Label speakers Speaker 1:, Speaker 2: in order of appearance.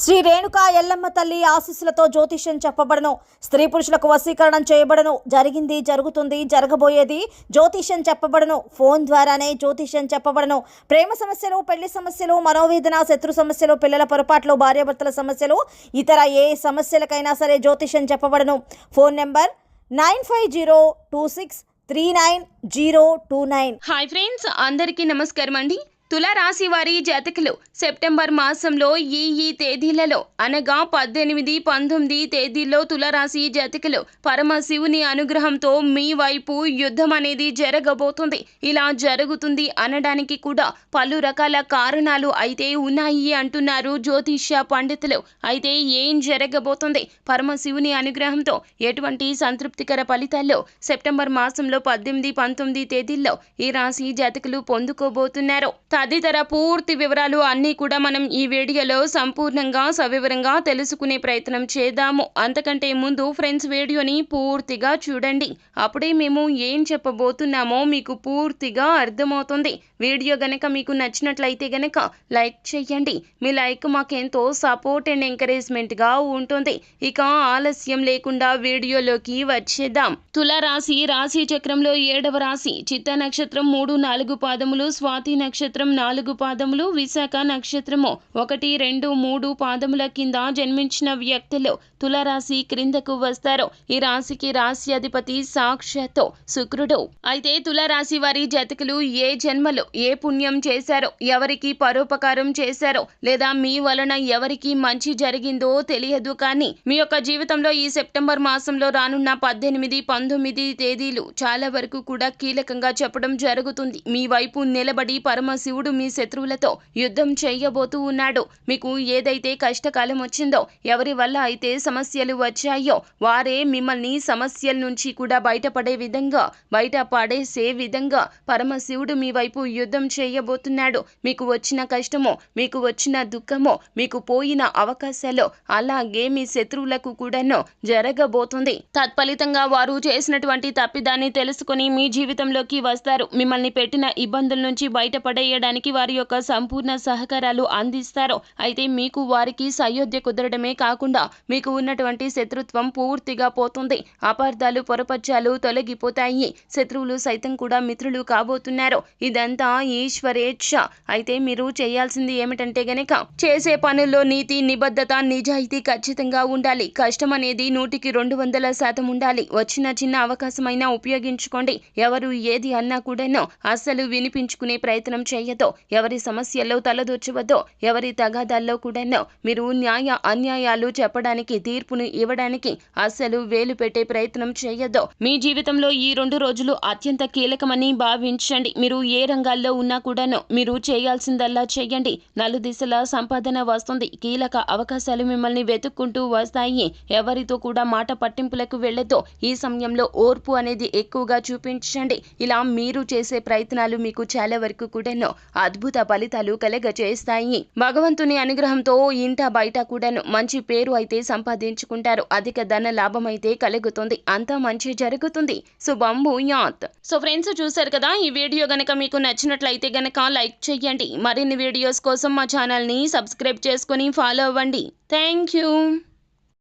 Speaker 1: శ్రీ రేణుకా ఎల్లమ్మ తల్లి ఆశీస్సులతో జ్యోతిష్యం చెప్పబడను. స్త్రీ పురుషులకు వశీకరణం చేయబడను. జరిగింది, జరుగుతుంది, జరగబోయేది జ్యోతిష్యం చెప్పబడను. ఫోన్ ద్వారానే జ్యోతిష్యం చెప్పబడను. ప్రేమ సమస్యలు, పెళ్లి సమస్యలు, మనోవేదన, శత్రు సమస్యలు, పిల్లల పొరపాట్లు, భార్యాభర్తల సమస్యలు, ఇతర ఏ సమస్యలకైనా సరే జ్యోతిష్యం చెప్పబడను. Phone number 9502639029.
Speaker 2: హాయ్ ఫ్రెండ్స్, అందరికీ నమస్కారం అండి. తులారాశి వారి జాతకులు సెప్టెంబర్ మాసంలో ఈ తేదీలలో అనగా 18, 19 తేదీల్లో తులారాశి జాతకులు పరమశివుని అనుగ్రహంతో మీ వైపు యుద్ధం అనేది జరగబోతుంది. ఇలా జరుగుతుంది అనడానికి కూడా పలు రకాల కారణాలు అయితే ఉన్నాయి అంటున్నారు జ్యోతిష్య పండితులు. అయితే ఏం జరగబోతుంది? పరమశివుని అనుగ్రహంతో ఎటువంటి సంతృప్తికర ఫలితాల్లో సెప్టెంబర్ మాసంలో 18, 19 తేదీల్లో ఈ రాశి జాతకులు పొందుకోబోతున్నారు. తదితర పూర్తి వివరాలు అన్నీ కూడా మనం ఈ వీడియోలో సంపూర్ణంగా సవివరంగా తెలుసుకునే ప్రయత్నం చేద్దాము. అంతకంటే ముందు ఫ్రెండ్స్, వీడియోని పూర్తిగా చూడండి. అప్పుడే మేము ఏం చెప్పబోతున్నామో మీకు పూర్తిగా అర్థమవుతుంది. వీడియో గనక మీకు నచ్చినట్లయితే గనక లైక్ చేయండి. మీ లైక్ మాకెంతో సపోర్ట్ అండ్ ఎంకరేజ్మెంట్గా ఉంటుంది. ఇక ఆలస్యం లేకుండా వీడియోలోకి వచ్చేద్దాం. తులారాశి రాశి చక్రంలో 7వ రాశి. చిత్త నక్షత్రం 3, 4 పాదములు, స్వాతి నక్షత్రం 4 పాదములు, విశాఖ నక్షత్రము 1, 2, 3 పాదముల కింద జన్మించిన వ్యక్తులు తులారాశి క్రిందకు వస్తారు. ఈ రాశికి రాశి అధిపతి సాక్షాత్తు శుక్రుడు. అయితే తులారాశి వారి జాతకులు ఏ జన్మలో ఏ పుణ్యం చేశారో, ఎవరికి పరోపకారం చేశారో, లేదా మీ వలన ఎవరికి మంచి జరిగిందో తెలియదు. కానీ మీ యొక్క జీవితంలో ఈ సెప్టెంబర్ మాసంలో రానున్న 18, 19 తేదీలు చాలా వరకు కూడా కీలకంగా చెప్పడం జరుగుతుంది. మీ వైపు నిలబడి పరమశివుడు మీ శత్రువులతో యుద్ధం చేయబోతూ ఉన్నాడు. మీకు ఏదైతే కష్టకాలం వచ్చిందో, ఎవరి వల్ల అయితే సమస్యలు వచ్చాయో వారే మిమ్మల్ని సమస్యల నుంచి కూడా బయటపడేసే విధంగా పరమశివుడు మీ వైపు యుద్ధం చేయబోతున్నాడు. మీకు వచ్చిన కష్టమో, మీకు వచ్చిన దుఃఖమో, మీకు పోయిన అవకాశాలు అలాగే మీ శత్రువులకు కూడాను జరగబోతుంది. తత్ఫలితంగా వారు చేసినటువంటి తప్పిదాన్ని తెలుసుకొని మీ జీవితంలోకి వస్తారు. మిమ్మల్ని పెట్టిన ఇబ్బందుల నుంచి బయటపడేయడానికి వారి యొక్క సంపూర్ణ సహకారాలు అందిస్తారు. అయితే మీకు వారికి సయోధ్య కుదరడమే కాకుండా మీకు ఉన్నటువంటి శత్రుత్వం పూర్తిగా పోతుంది. అపార్థాలు, పొరపచ్చాలు తొలగిపోతాయి. శత్రువులు సైతం కూడా మిత్రులు కాబోతున్నారు. ఇదంతా ఈశ్వరేచ్ఛ. అయితే మీరు చేయాల్సింది ఏమిటంటే గనక చేసే పనుల్లో నీతి, నిబద్ధత, నిజాయితీ ఖచ్చితంగా ఉండాలి. కష్టం అనేది 100కి 200% ఉండాలి. వచ్చిన చిన్న అవకాశమైనా ఉపయోగించుకోండి. ఎవరు ఏది అన్నా కూడాను అస్సలు వినిపించుకునే ప్రయత్నం చేయొద్దు. ఎవరి సమస్యల్లో తలదూర్చవద్దు. ఎవరి తగాదాల్లో కూడాను మీరు న్యాయ అన్యాయాలు చెప్పడానికి, తీర్పును ఇవ్వడానికి అస్సలు వేలు పెట్టే ప్రయత్నం చేయొద్దు. మీ జీవితంలో ఈ 2 రోజులు అత్యంత కీలకమని భావించండి. మీరు ఏ రంగాల్లో ఉన్నా కూడాను మీరు చేయాల్సిందల్లా చేయండి. నలుదిశలా సంపాదన వస్తుంది. కీలక అవకాశాలు మిమ్మల్ని వెతుక్కుంటూ వస్తాయి. ఎవరితో కూడా మాట పట్టింపులకు వెళ్ళొద్దు. ఈ సమయంలో ఓర్పు అనేది ఎక్కువగా చూపించండి. ఇలా మీరు చేసే ప్రయత్నాలు మీకు చాలా వరకు కూడాను అద్భుత ఫలితాలు కలగజేస్తాయి. భగవంతుని అనుగ్రహంతో ఇంట బయట కూడాను మంచి పేరు అయితే సంపాదించుకుంటారు. అధిక ధన లాభం అయితే కలుగుతుంది. అంతా మంచి జరుగుతుంది. శుభం భూయాత్. సో ఫ్రెండ్స్, చూసారు కదా, ఈ వీడియో గనక మీకు నచ్చినట్లయితే గనక లైక్ చేయండి. మరిన్ని వీడియోస్ కోసం మా ఛానల్ ని సబ్స్క్రైబ్ చేసుకుని ఫాలో అవ్వండి. Thank you.